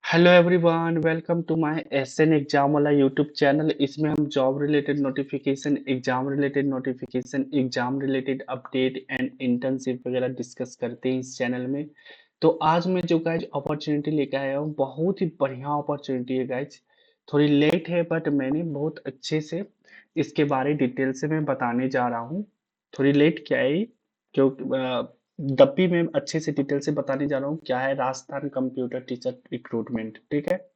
Hello everyone, welcome to my SN exam वाला YouTube channel. इसमें हम job related notification, exam related update and internship वगैरह discuss करते हैं इस चैनल में। तो आज मैं जो गाइज अपॉर्चुनिटी लेकर आया हूँ, बहुत ही बढ़िया अपॉर्चुनिटी है गाइज। थोड़ी लेट है बट मैंने बहुत अच्छे से इसके बारे डिटेल से मैं बताने जा रहा हूँ। थोड़ी लेट क्या है, क्योंकि तब भी मैं अच्छे से डिटेल से बताने जा रहा हूँ क्या है राजस्थान कंप्यूटर टीचर रिक्रूटमेंट। ठीक है,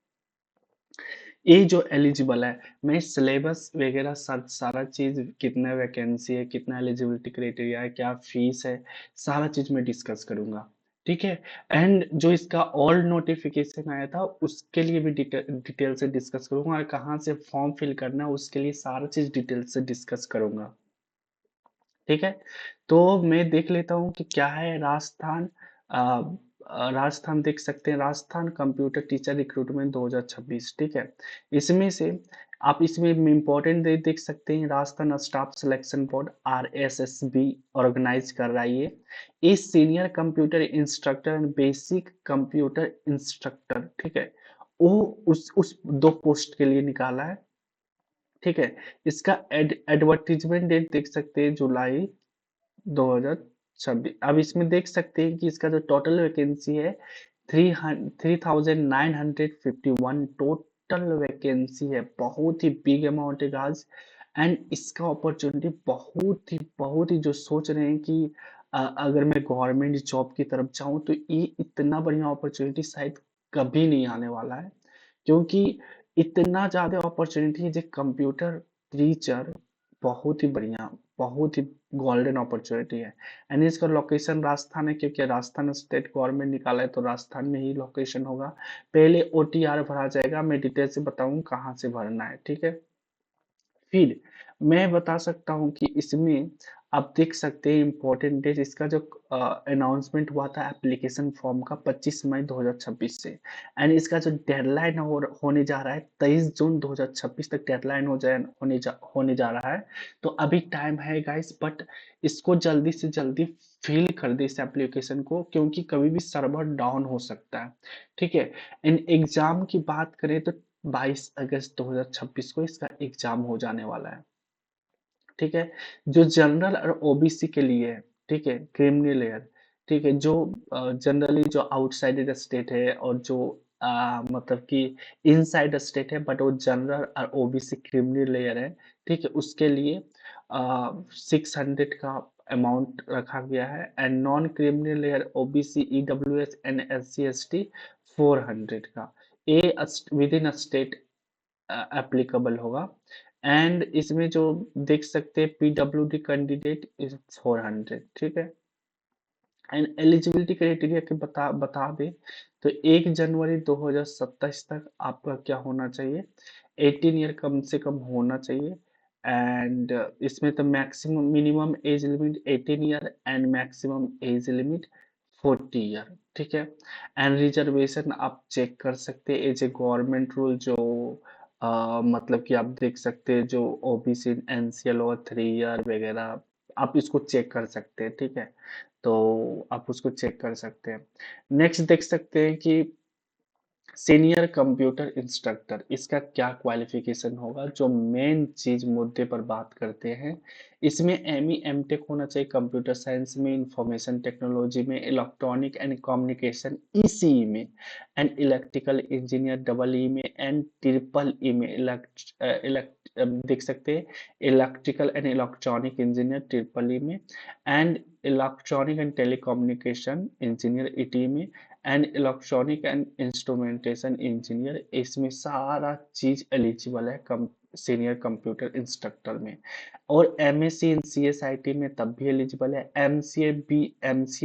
ये जो एलिजिबल है, मैं सिलेबस वगैरह सारा चीज, कितना वैकेंसी है, कितना एलिजिबिलिटी क्राइटेरिया है, क्या फीस है, सारा चीज मैं डिस्कस करूंगा। ठीक है। एंड जो इसका ओल्ड नोटिफिकेशन आया था उसके लिए भी डिटेल से डिस्कस करूंगा, और कहाँ से फॉर्म फिल करना है उसके लिए सारा चीज डिटेल से डिस्कस करूंगा। ठीक है। तो मैं देख लेता हूँ कि क्या है राजस्थान। राजस्थान देख सकते हैं, राजस्थान कंप्यूटर टीचर रिक्रूटमेंट 2026। ठीक है। इसमें से आप इसमें इम्पोर्टेंट देख सकते हैं, Rajasthan staff selection board RSSB organise कर रहा है ये senior computer instructor and basic computer instructor. ठीक है, वो उस दो पोस्ट के लिए निकाला है। ठीक है। इसका एडवर्टीजमेंट डेट देख सकते हैं, जुलाई 2026। अब इसमें देख सकते हैं कि इसका जो टोटल वैकेंसी है 3951 टोटल वैकेंसी है। बहुत ही बिग अमाउंट है गाइस। एंड इसका अपॉर्चुनिटी बहुत ही जो सोच रहे हैं कि अगर मैं गवर्नमेंट जॉब की तरफ जाऊं तो ये इतना बढ़िया अपॉर्चुनिटी शायद कभी नहीं आने वाला है, क्योंकि इतना ज्यादा अपॉर्चुनिटी है जो कंप्यूटर टीचर। बहुत ही बढ़िया, बहुत ही गोल्डन अपॉर्चुनिटी है। एंड इसका लोकेशन राजस्थान है, क्योंकि राजस्थान स्टेट गवर्नमेंट निकाला है तो राजस्थान में ही लोकेशन होगा। पहले OTR भरा जाएगा, मैं डिटेल से बताऊं कहाँ से भरना है। ठीक है। फिर मैं बता सकता हूँ कि इसमें आप देख सकते हैं इम्पोर्टेंट डेट, इसका जो अनाउंसमेंट हुआ था एप्लीकेशन फॉर्म का 25 मई 2026 से। एंड इसका जो डेडलाइन होने जा रहा है 23 जून 2026 तक डेडलाइन होने जा रहा है। तो अभी टाइम है गाइस, बट इसको जल्दी से जल्दी फिल कर दे इस एप्लीकेशन को, क्योंकि कभी भी सर्वर डाउन हो सकता है। ठीक है। इन एग्जाम की बात करें तो 22 अगस्त 2026 को इसका एग्जाम हो जाने वाला है। ठीक है। जो जनरल और OBC के लिए है, ठीक है, क्रिमिनल लेयर। ठीक है, जो जनरली जो आउटसाइड स्टेट है और जो मतलब कि इनसाइड स्टेट है, बट वो जनरल और OBC क्रिमिनल लेयर है। ठीक है, उसके लिए 600 का अमाउंट रखा गया है। And non criminal layer OBC EWS and SC ST 400 का। ये विद इन स्टेट एप्लीकेबल होगा। एंड इसमें जो देख सकते हैं PWD कैंडिडेट इज 400। ठीक है। एंड एलिजिबिलिटी क्राइटेरिया के बता दे तो 1 जनवरी 2027 तक आपका क्या होना चाहिए, 18 ईयर कम से कम होना चाहिए। एंड इसमें तो maximum minimum age limit 18 year and maximum age limit 40 year. ठीक है। एंड रिजर्वेशन आप चेक कर सकते हैं, एज ए गवर्नमेंट रूल जो मतलब कि आप देख सकते हैं जो OBC NCL और 3 ईयर वगैरह, आप इसको चेक कर सकते हैं। ठीक है। तो आप उसको चेक कर सकते हैं। नेक्स्ट देख सकते हैं कि सीनियर कंप्यूटर इंस्ट्रक्टर, इसका क्या क्वालिफिकेशन होगा, जो मेन चीज मुद्दे पर बात करते हैं। इसमें ME MTech होना चाहिए कंप्यूटर साइंस में, इंफॉर्मेशन टेक्नोलॉजी में, इलेक्ट्रॉनिक एंड कम्युनिकेशन ECE में, एंड इलेक्ट्रिकल इंजीनियर EE में, एंड EEE में देख सकते हैं electrical and electronic engineer EEE में, and electronic and telecommunication engineer ET में, and electronic and instrumentation engineer. इसमें सारा चीज एलिजिबल है कम सीनियर कंप्यूटर इंस्ट्रक्टर में। और MSc इन CSIT में तब भी एलिजिबल है, MCA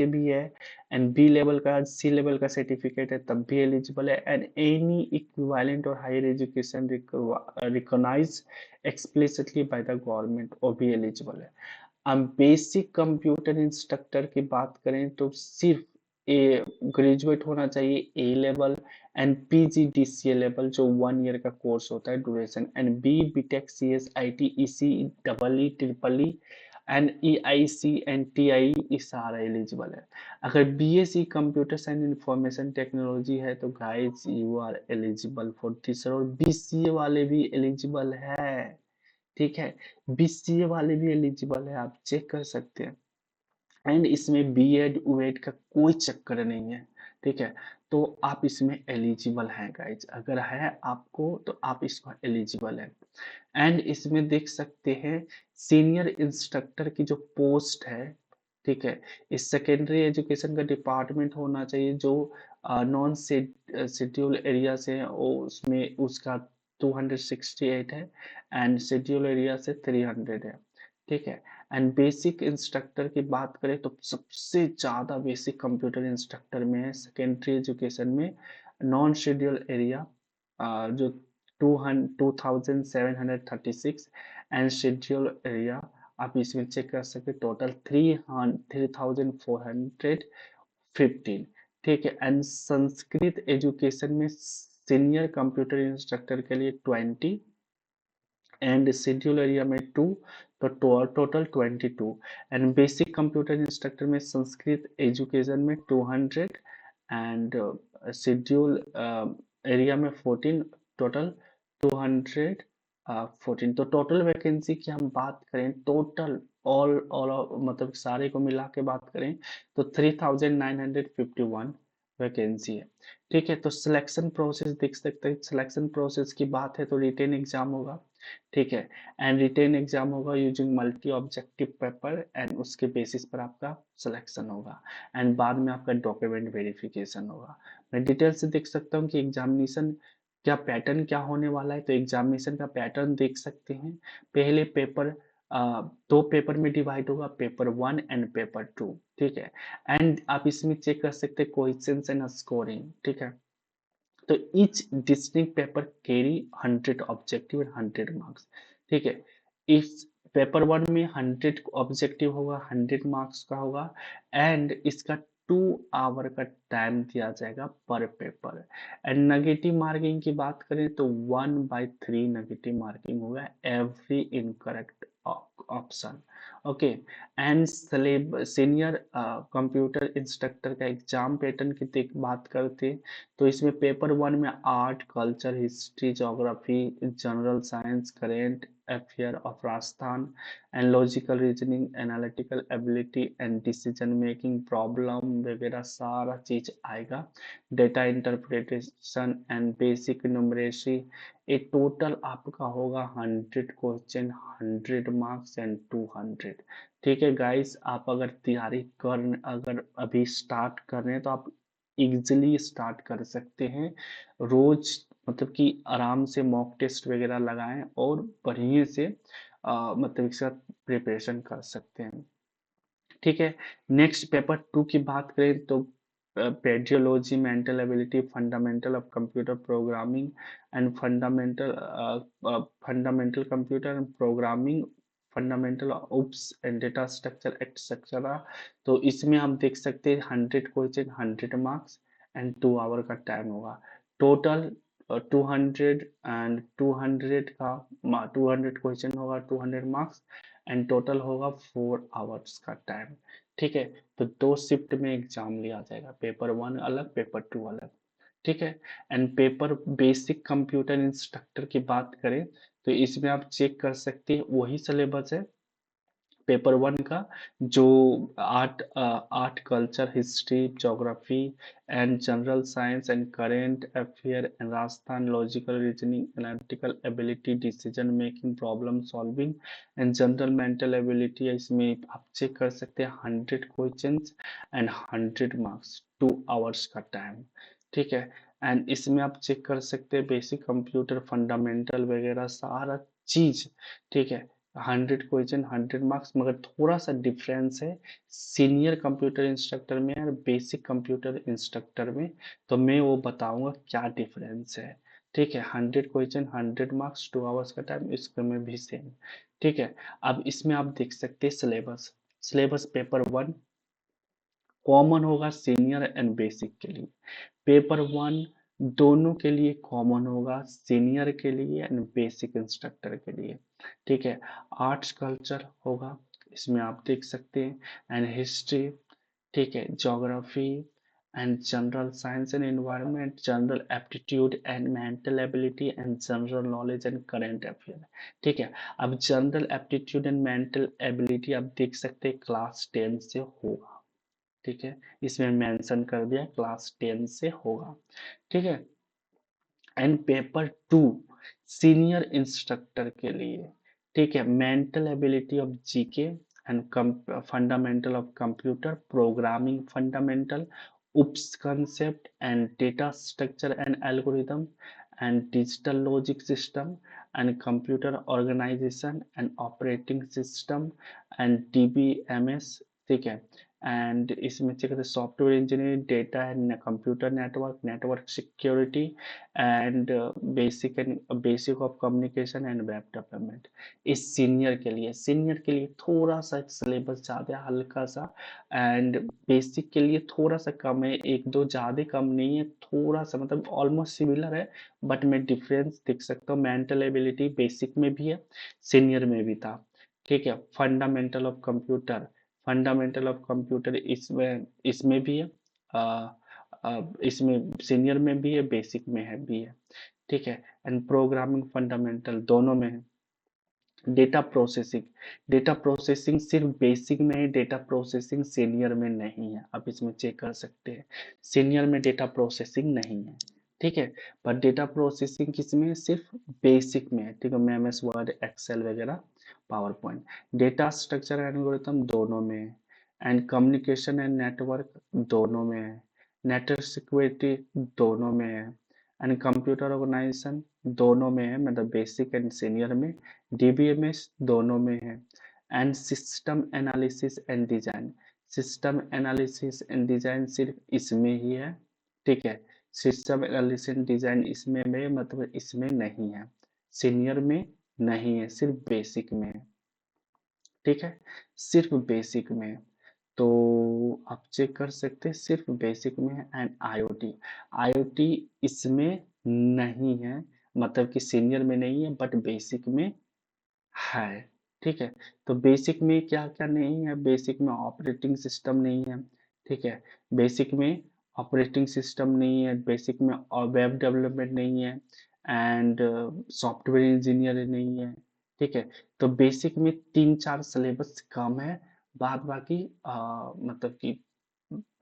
भी है। एंड B लेवल का C लेवल का सर्टिफिकेट है तब भी एलिजिबल है। एंड एनी इक्विवेलेंट और higher education recognise explicitly by the government, वो भी एलिजिबल है। हम बेसिक कंप्यूटर इंस्ट्रक्टर की बात करें तो सिर्फ ए ग्रेजुएट होना चाहिए A level, and PGDCA level जो 1 ईयर का कोर्स होता है duration, and B BTech CS IT EC EE EEE and EIC and TI ये सारा एलिजिबल है। अगर BSc computer science information technology है तो guys you are eligible for this, और BCA वाले भी एलिजिबल है, ठीक है, BCA वाले भी एलिजिबल है, आप चेक कर सकते हैं। एंड इसमें बीएड वेड का कोई चक्कर नहीं है, ठीक है, तो आप इसमें एलिजिबल हैं गाइज, अगर है आपको तो आप इसको एलिजिबल है। एंड इसमें देख सकते हैं सीनियर इंस्ट्रक्टर की जो पोस्ट है, ठीक है, इस सेकेंडरी एजुकेशन का डिपार्टमेंट होना चाहिए जो नॉन शेड्यूल एरिया से है, उसमें उसका 268 है, एंड शेड्यूल एरिया से 300 है, ठीक है। एंड बेसिक इंस्ट्रक्टर की बात करें तो सबसे ज़्यादा बेसिक कंप्यूटर इंस्ट्रक्टर में है सेकेंडरी एजुकेशन में, नॉन शेड्यूल एरिया जो 2736, एंड शेड्यूल एरिया आप इसमें चेक कर सकते टोटल 3415, ठीक है। एंड संस्कृत एजुकेशन में सीनियर कंप्यूटर इंस्ट्रक्टर के लिए 20 एंड शेड्यूल एरिया में 2, तो total 22। And basic computer instructor में संस्कृत एजुकेशन में 200 एंड शेड्यूल एरिया में 14, टोटल 214। तो टोटल वैकेंसी की हम बात करें, टोटल ऑल ऑल मतलब सारे को मिला के बात करें तो 3951 वैकेंसी है, ठीक है। तो सिलेक्शन प्रोसेस देख सकते हैं, सिलेक्शन प्रोसेस की बात है तो रिटेन एग्जाम होगा, ठीक है, एंड रिटेन एग्जाम होगा using multi objective paper, and उसके बेसिस पर आपका सिलेक्शन होगा, एंड बाद में आपका डॉक्यूमेंट वेरिफिकेशन होगा। मैं डिटेल से देख सकता हूँ कि एग्जामिनेशन क्या पैटर्न क्या होने वाला है, तो एग्जामिनेशन का पैटर्न देख सकते हैं। पहले पेपर दो पेपर में डिवाइड होगा, पेपर 1 एंड पेपर 2, ठीक है, एंड आप इसमें चेक कर सकते हैं क्वेश्चंस एंड स्कोरिंग, ठीक है। तो each distinct paper carry 100 objective and 100 marks, ठीक है। इस पेपर 1 में 100 ऑब्जेक्टिव होगा, 100 मार्क्स का होगा, एंड इसका 2 आवर का टाइम दिया जाएगा पर पेपर। एंड नेगेटिव मार्किंग की बात करें तो 1/3 नेगेटिव मार्किंग होगा every incorrect option, okay. And senior computer instructor का एग्जाम पैटर्न की बात करते हैं तो इसमें पेपर 1 में art, culture, history, geography, general science, current affair of Rajasthan, and logical reasoning, analytical ability and decision making, problem वगैरह सारा चीज आएगा, data interpretation and basic numeracy. ये टोटल आपका होगा 100 क्वेश्चन, 100 मार्क्स एंड 200, ठीक है गाइस। आप अगर तैयारी कर अगर अभी स्टार्ट कर रहे हैं तो आप इजीली स्टार्ट कर सकते हैं, रोज मतलब कि आराम से मॉक टेस्ट वगैरह लगाएं और बढ़िया से मतलब इसका प्रिपरेशन कर सकते हैं, ठीक है। नेक्स्ट पेपर 2 की बात करें तो पेडियोलॉजी, mental ability, fundamental of computer programming and fundamental computer and programming, fundamental OOPS and data structure etcetera. तो इसमें आप देख सकते हैं 100 क्वेश्चन, 100 मार्क्स एंड 2 आवर का टाइम होगा, टोटल 200 एंड 200 का 200 क्वेश्चन होगा, 200 मार्क्स एंड टोटल होगा 4 आवर्स का टाइम, ठीक है। तो 2 शिफ्ट में एग्जाम लिया जाएगा, पेपर 1 अलग, पेपर 2 अलग, ठीक है। And paper basic computer instructor की बात करें तो इसमें आप चेक कर सकते हैं वही सिलेबस है पेपर 1 का, जो art, culture, history, geography and general science and current affair and Rajasthan, logical reasoning, analytical ability, decision making, problem solving and general mental ability. इसमें आप चेक कर सकते हैं 100 क्वेश्चन एंड 100 मार्क्स, 2 आवर्स का टाइम, ठीक है। एंड इसमें आप चेक कर सकते हैं बेसिक कंप्यूटर फंडामेंटल वगैरह सारा चीज, ठीक है। 100 क्वेश्चन, 100 मार्क्स, मगर थोड़ा सा डिफरेंस है सीनियर कंप्यूटर इंस्ट्रक्टर में और बेसिक कंप्यूटर इंस्ट्रक्टर में, तो मैं वो बताऊंगा क्या डिफरेंस है, ठीक है। 100 क्वेश्चन, 100 मार्क्स, 2 आवर्स का टाइम, इसमें भी सेम, ठीक है। अब इसमें आप देख सकते हैं सिलेबस, पेपर 1 कॉमन होगा सीनियर एंड बेसिक के लिए, पेपर 1 दोनों के लिए कॉमन होगा, सीनियर के लिए एंड बेसिक इंस्ट्रक्टर के लिए, ठीक है। आर्ट्स कल्चर होगा, इसमें आप देख सकते हैं, एंड हिस्ट्री, ठीक है, geography and general science and environment, general aptitude and mental ability and general knowledge and current affair. ठीक है, अब general aptitude and mental ability आप देख सकते हैं क्लास 10 से होगा। ठीक है, इसमें मेंशन कर दिया क्लास 10 से होगा। ठीक है, एंड पेपर 2 सीनियर इंस्ट्रक्टर के लिए, ठीक है, mental ability of GK and fundamental of computer programming, fundamental OOPS concept and data structure and algorithm and digital logic system and computer organisation and operating system and DBMS. ठीक है, and इसमें check करते software engineering, data and computer network, network security and basic of communication and web development. इस senior के लिए थोड़ा सा syllabus ज़्यादा हल्का सा, एंड बेसिक के लिए थोड़ा सा कम है, एक दो ज़्यादा कम नहीं है, थोड़ा सा मतलब ऑलमोस्ट सिमिलर है, बट मैं डिफरेंस देख सकता हूँ। मेंटल एबिलिटी बेसिक में भी है, सीनियर में भी था। ठीक है, फंडामेंटल ऑफ कंप्यूटर इसमें इसमें भी है, इसमें सीनियर में भी है, बेसिक में है भी है। ठीक है, एंड प्रोग्रामिंग फंडामेंटल दोनों में है। डेटा प्रोसेसिंग सिर्फ बेसिक में है, डेटा प्रोसेसिंग सीनियर में नहीं है, आप इसमें चेक कर सकते हैं। सीनियर में डेटा प्रोसेसिंग नहीं है। ठीक है, पर डेटा प्रोसेसिंग किसमें है? सिर्फ बेसिक में है। ठीक है, एमएस वर्ड, एक्सेल वगैरह, power point. Data structure and algorithm दोनों में है, एंड कम्युनिकेशन एंड नेटवर्क दोनों में है, नेटवर्क सिक्योरिटी दोनों में है, एंड कंप्यूटर ऑर्गेनाइजेशन दोनों में है, मतलब बेसिक एंड सीनियर में। डीबीएमएस दोनों में है, and system analysis and design, system analysis and design सिर्फ इसमें ही है। ठीक है, सिस्टम एनालिसिस एंड डिजाइन इसमें में मतलब इसमें नहीं है, सीनियर में नहीं है, सिर्फ बेसिक में है। ठीक है, सिर्फ बेसिक में है। तो आप चेक कर सकते हैं, सिर्फ बेसिक में है। एंड आईओटी, आईओटी इसमें नहीं है, मतलब कि सीनियर में नहीं है, बट बेसिक में है। ठीक है, तो बेसिक में क्या क्या नहीं है? बेसिक में ऑपरेटिंग सिस्टम नहीं है। ठीक है, बेसिक में ऑपरेटिंग सिस्टम नहीं है, बेसिक में वेब डेवलपमेंट नहीं है, एंड सॉफ्टवेयर इंजीनियर नहीं है। ठीक है, तो बेसिक में 3-4 सिलेबस कम है, बाद बाकी मतलब कि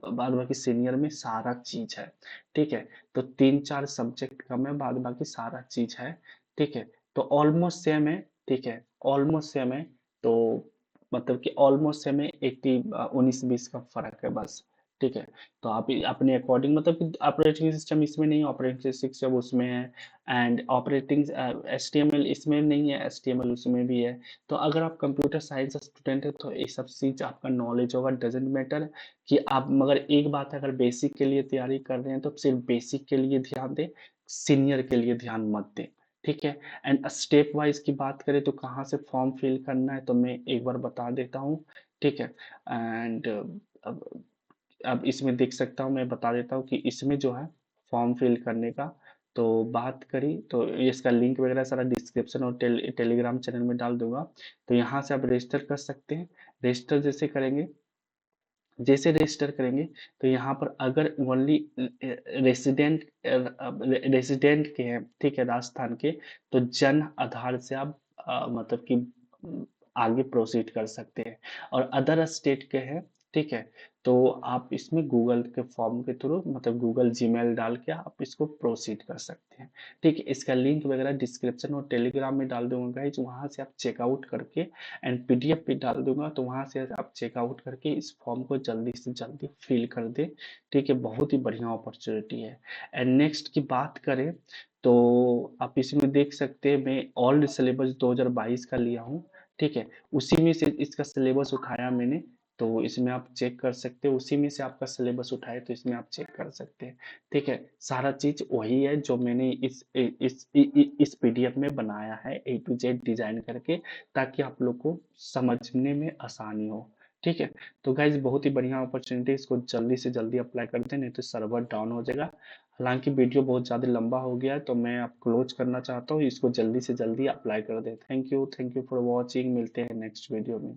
बाद बाकी सीनियर में सारा चीज है। ठीक है, तो 3-4 सब्जेक्ट कम है, बाद बाकी सारा चीज है। ठीक है, तो ऑलमोस्ट सेम है। ठीक है, ऑलमोस्ट सेम है, तो मतलब कि ऑलमोस्ट सेम है, 80 19-20 का फर्क है बस। ठीक है, तो आप अपने अकॉर्डिंग, मतलब कि ऑपरेटिंग सिस्टम इसमें नहीं है, ऑपरेटिंग सिस्टम उसमें है, एंड ऑपरेटिंग एचटीएमएल इसमें नहीं है, एचटीएमएल उसमें भी है। तो अगर आप कंप्यूटर साइंस स्टूडेंट है तो ये सब चीज आपका नॉलेज होगा, डजेंट मैटर कि आप, मगर एक बात है, अगर बेसिक के लिए तैयारी कर रहे हैं तो सिर्फ बेसिक के लिए ध्यान दें, सीनियर के लिए ध्यान मत दें। ठीक है, एंड स्टेप वाइज की बात करें तो कहाँ से फॉर्म फिल करना है तो मैं एक बार बता देता हूँ। ठीक है, एंड अब अब इसमें देख सकता हूँ, मैं बता देता हूँ कि इसमें जो है फॉर्म फिल करने का, तो बात करी तो ये इसका लिंक वगैरह सारा डिस्क्रिप्शन और टेलीग्राम चैनल में डाल दूंगा। तो यहाँ से आप रजिस्टर कर सकते हैं। रजिस्टर जैसे करेंगे, जैसे रजिस्टर करेंगे तो यहाँ पर अगर ओनली रेसिडेंट रेसिडेंट के हैं, ठीक है, राजस्थान के, तो जन आधार से आप मतलब कि आगे प्रोसीड कर सकते हैं। और अदर स्टेट के हैं, ठीक है, तो आप इसमें गूगल के फॉर्म के थ्रू, मतलब गूगल जीमेल डाल के आप इसको प्रोसीड कर सकते हैं। ठीक है, इसका लिंक वगैरह डिस्क्रिप्शन और टेलीग्राम में डाल दूंगा गाइज, वहाँ से आप चेकआउट करके, एंड पीडीएफ भी डाल दूंगा, तो वहां से आप चेकआउट करके इस फॉर्म को जल्दी से जल्दी फिल कर दें। ठीक है, बहुत ही बढ़िया अपॉर्चुनिटी है। एंड नेक्स्ट की बात करें तो आप इसमें देख सकते हैं, मैं ओल्ड सिलेबस 2022 का लिया हूँ। ठीक है, उसी में से इसका सिलेबस उठाया मैंने, तो इसमें आप चेक कर सकते हो, उसी में से आपका सिलेबस उठाए तो इसमें आप चेक कर सकते हैं। ठीक है, सारा चीज वही है जो मैंने इस पीडीएफ में बनाया है, ए टू जेड डिजाइन करके, ताकि आप लोग को समझने में आसानी हो। ठीक है, तो गाइज बहुत ही बढ़िया अपॉर्चुनिटी, इसको जल्दी से जल्दी अप्लाई कर दें, नहीं तो सर्वर डाउन हो जाएगा। हालांकि वीडियो बहुत ज़्यादा लंबा हो गया है, तो मैं आप क्लोज करना चाहता हूँ, इसको जल्दी से जल्दी अप्लाई कर दें। थैंक यू फॉर वॉचिंग, मिलते हैं नेक्स्ट वीडियो में।